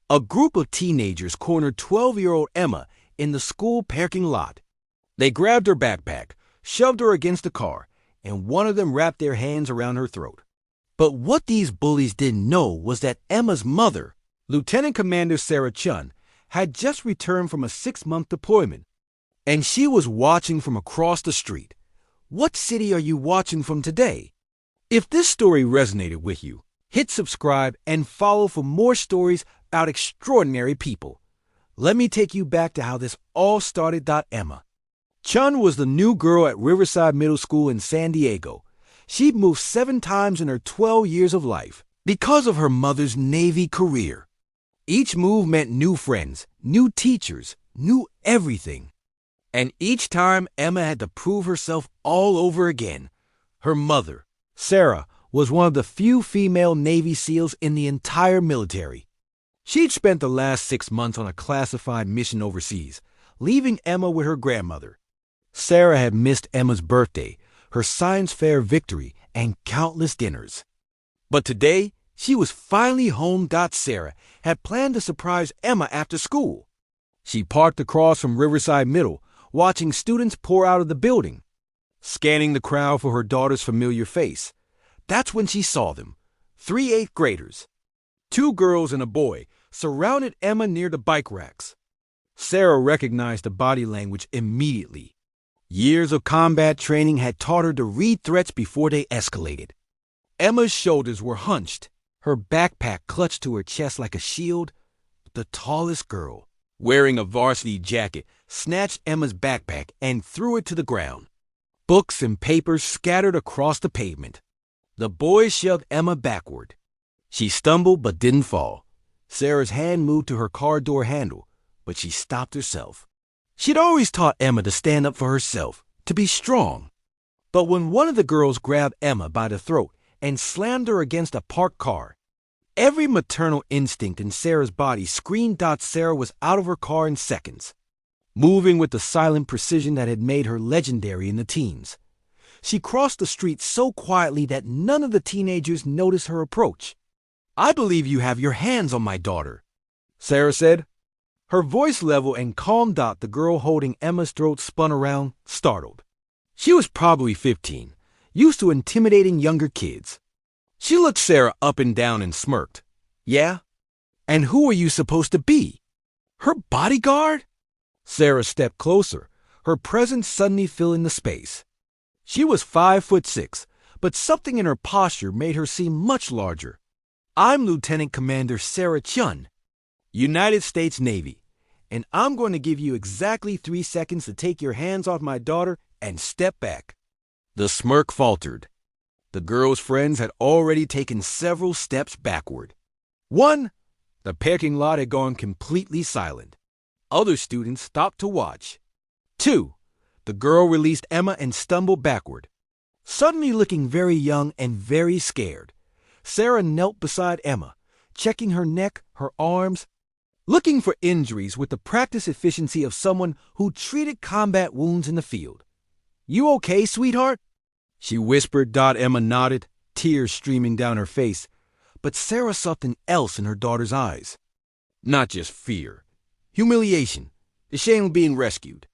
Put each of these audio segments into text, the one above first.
A group of teenagers cornered 12-year-old Emma in the school parking lot. They grabbed her backpack, shoved her against the car, and one of them wrapped their hands around her throat. But what these bullies didn't know was that Emma's mother, Lieutenant Commander Sarah Chen, had just returned from a 6-month deployment, and she was watching from across the street. What city are you watching from today? If this story resonated with you, hit subscribe and follow for more stories about extraordinary people. Let me take you back to how this all started. Emma Chen was the new girl at Riverside Middle School in San Diego. She'd moved 7 times in her 12 years of life because of her mother's Navy career. Each move meant new friends, new teachers, new everything. And each time Emma had to prove herself all over again. Her mother, Sarah, was one of the few female Navy SEALs in the entire military. She'd spent the last 6 months on a classified mission overseas, leaving Emma with her grandmother. Sarah had missed Emma's birthday, her science fair victory, and countless dinners. But today, she was finally home. Sarah had planned to surprise Emma after school. She parked across from Riverside Middle, watching students pour out of the building, scanning the crowd for her daughter's familiar face. That's when she saw them, 3 8th graders. 2 girls and a boy surrounded Emma near the bike racks. Sarah recognized the body language immediately. Years of combat training had taught her to read threats before they escalated. Emma's shoulders were hunched, her backpack clutched to her chest like a shield. The tallest girl, wearing a varsity jacket, snatched Emma's backpack and threw it to the ground. Books and papers scattered across the pavement. The boy shoved Emma backward. She stumbled but didn't fall. Sarah's hand moved to her car door handle, but she stopped herself. She'd always taught Emma to stand up for herself, to be strong. But when one of the girls grabbed Emma by the throat and slammed her against a parked car, every maternal instinct in Sarah's body screamed. Sarah was out of her car in seconds, moving with the silent precision that had made her legendary in the teens. She crossed the street so quietly that none of the teenagers noticed her approach. "I believe you have your hands on my daughter," Sarah said. Her voice level and calm. The girl holding Emma's throat spun around, startled. She was probably 15, used to intimidating younger kids. She looked Sarah up and down and smirked. "Yeah? And who are you supposed to be? Her bodyguard?" Sarah stepped closer, her presence suddenly filling the space. She was 5'6", but something in her posture made her seem much larger. "I'm Lieutenant Commander Sarah Chen, United States Navy, and I'm going to give you exactly 3 seconds to take your hands off my daughter and step back." The smirk faltered. The girl's friends had already taken several steps backward. 1. The parking lot had gone completely silent. Other students stopped to watch. 2. The girl released Emma and stumbled backward. Suddenly looking very young and very scared, Sarah knelt beside Emma, checking her neck, her arms, looking for injuries with the practiced efficiency of someone who treated combat wounds in the field. "You okay, sweetheart?" she whispered. Emma nodded, tears streaming down her face, but Sarah saw something else in her daughter's eyes. Not just fear, humiliation, the shame of being rescued,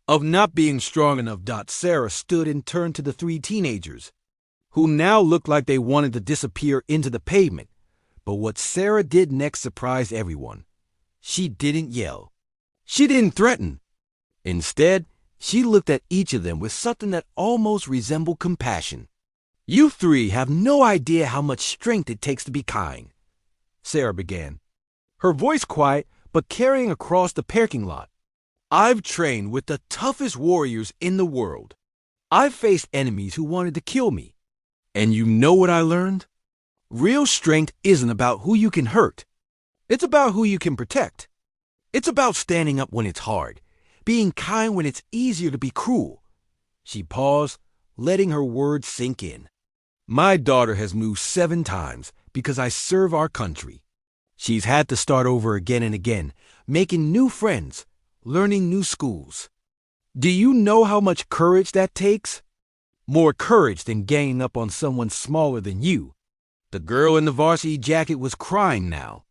of not being strong enough. Sarah stood and turned to the 3 teenagers, who now looked like they wanted to disappear into the pavement. But what Sarah did next surprised everyone. She didn't yell. She didn't threaten. Instead, she looked at each of them with something that almost resembled compassion. "You 3 have no idea how much strength it takes to be kind," Sarah began, her voice quiet but carrying across the parking lot. "I've trained with the toughest warriors in the world. I've faced enemies who wanted to kill me. And you know what I learned? Real strength isn't about who you can hurt. It's about who you can protect. It's about standing up when it's hard, being kind when it's easier to be cruel." She paused, letting her words sink in. "My daughter has moved 7 times because I serve our country. She's had to start over again and again, making new friends, learning new schools. Do you know how much courage that takes? More courage than ganging up on someone smaller than you." The girl in the varsity jacket was crying now.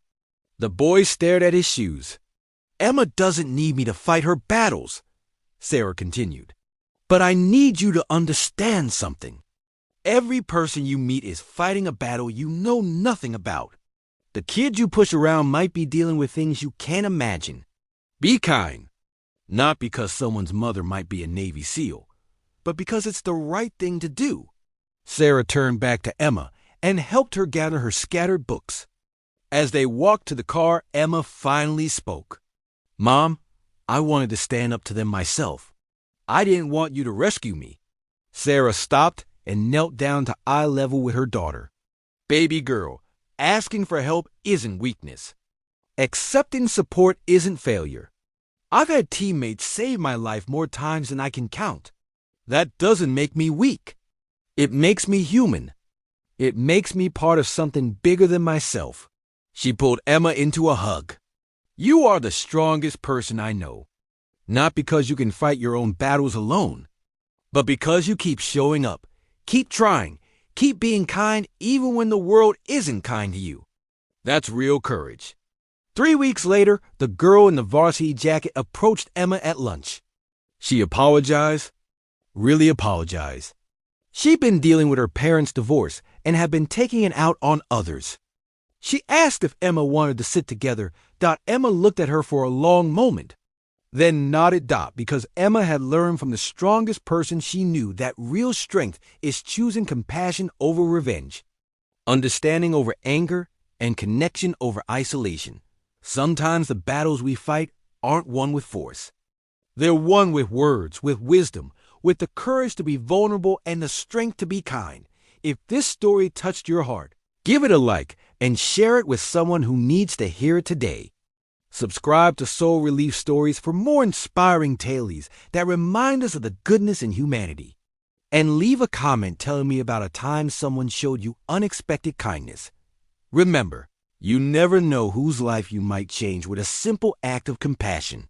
The boy stared at his shoes. Emma doesn't need me to fight her battles, Sarah continued. But I need you to understand something. Every person you meet is fighting a battle you know nothing about. The kids you push around might be dealing with things you can't imagine. Be kind. Not because someone's mother might be a Navy SEAL, but because it's the right thing to do. Sarah turned back to Emma and helped her gather her scattered books. As they walked to the car, Emma finally spoke. Mom, I wanted to stand up to them myself. I didn't want you to rescue me. Sarah stopped and knelt down to eye level with her daughter. Baby girl, asking for help isn't weakness. Accepting support isn't failure. I've had teammates save my life more times than I can count. That doesn't make me weak. It makes me human. It makes me part of something bigger than myself. She pulled Emma into a hug. You are the strongest person I know. Not because you can fight your own battles alone, but because you keep showing up, keep trying, keep being kind even when the world isn't kind to you. That's real courage. 3 weeks later, the girl in the varsity jacket approached Emma at lunch. She apologized, really apologized. She'd been dealing with her parents' divorce and had been taking it out on others. She asked if Emma wanted to sit together. Emma looked at her for a long moment, then nodded. Because Emma had learned from the strongest person she knew that real strength is choosing compassion over revenge, understanding over anger, and connection over isolation. Sometimes the battles we fight aren't won with force. They're won with words, with wisdom, with the courage to be vulnerable and the strength to be kind. If this story touched your heart, give it a like and share it with someone who needs to hear it today. Subscribe to Soul Relief Stories for more inspiring tales that remind us of the goodness in humanity. And leave a comment telling me about a time someone showed you unexpected kindness. Remember, you never know whose life you might change with a simple act of compassion.